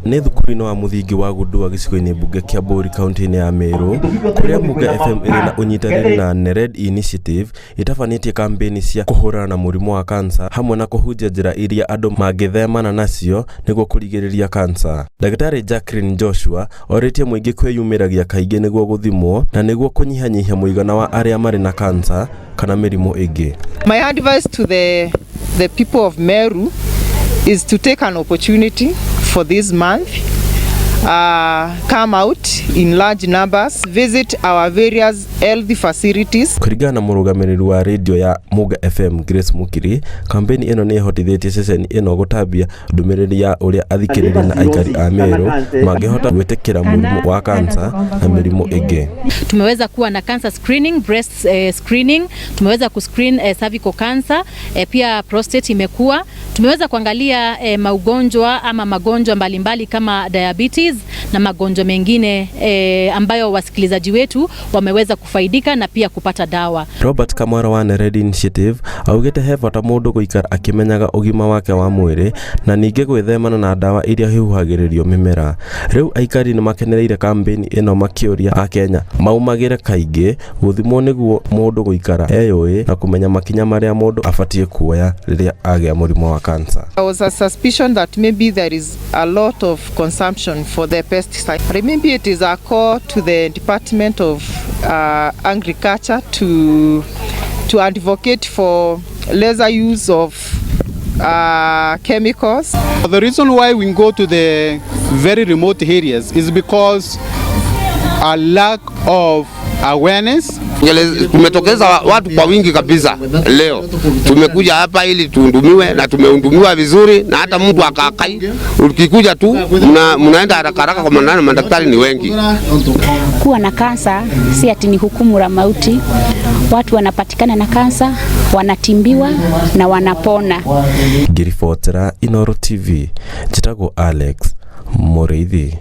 Nĩ thukuru-inĩ wa mũthingi wa Gũndũa gĩcigo-inĩ mbunge kĩa Mbũri kaunti-inĩ ya Meru, kũrĩa Muuga FM ĩrĩ na ũnyitanĩri na NERED Initiative ĩtabanĩtie kampeni cia kũhũrana na mũrimũ wa kansa hamwe na kũhunjia njĩra iria andũ mangĩthemana nacio nĩguo kũrigĩrĩria kansa. Ndagĩtarĩ Jacqueline Joshua orĩtie mũingĩ kwĩyumĩragia kaingĩ nĩguo gũthimwo na nĩguo kũnyihanyihia mũigana wa arĩa marĩ na kansa kana mĩrimũ ĩngĩ. My advice to the people of Meru is to take an opportunity for this month, come out in large numbers, visit our various health facilities. Kũringana na mũrũgamĩrĩri wa radio ya Muuga FM Grace Mukiri, kampeni ĩno nĩ ĩhotithĩtie ceceni ĩno gũtambia ndũmĩrĩri ya ũrĩa athikĩrĩria na aikari a Meru mangĩhota gwĩtĩkĩra mũrimũ wa kansa na mĩrimũ ĩngĩ. Tumeweza kuwa na cancer screening, breast screening, tumeweza kuscreen cervical cancer, pia prostate imekuwa. Tumeweza kuangalia maugonjwa ama magonjwa mbalimbali kama diabetes na magonjwa mengine ambayo wasikilizaji wetu wameweza kufaidika na pia kupata dawa. Robert Kamara wa NERED Initiative augĩte he bata mũndũ gũikara akĩmenyaga ũgima wake wa mwĩrĩ na ningĩ gwĩthemana na dawa iria hiũhagĩrĩrio mĩmera. Rĩu Aikari nĩ makenereire kampeni ĩno makĩũria Akenya maumagĩre kaingĩ gũthimwo nĩguo mũndũ gũikara eyũĩ na kũmenya makinya marĩa mũndũ abatie kuoya rĩrĩa agĩa mũrimũ wa cancer. There was a suspicion that maybe there is a lot of consumption for the pesticide. Maybe it is a call to the Department of Agriculture to advocate for lesser use of chemicals. The reason why we go to the very remote areas is because a lack of awareness. Tumetokeza watu kwa wingi kabisa leo. Tumekuja hapa ili tuhudumiwe na tumehudumiwa vizuri, na hata mtu akakai ukikuja tu mnaenda haraka haraka kwa maana madaktari ni wengi. Kuwa na kansa si ati ni hukumu la mauti. Watu wanapatikana na kansa, wanatimbiwa na wanapona. Ngiribotera Inooro TV, njitagwo Alex Mũrĩithi.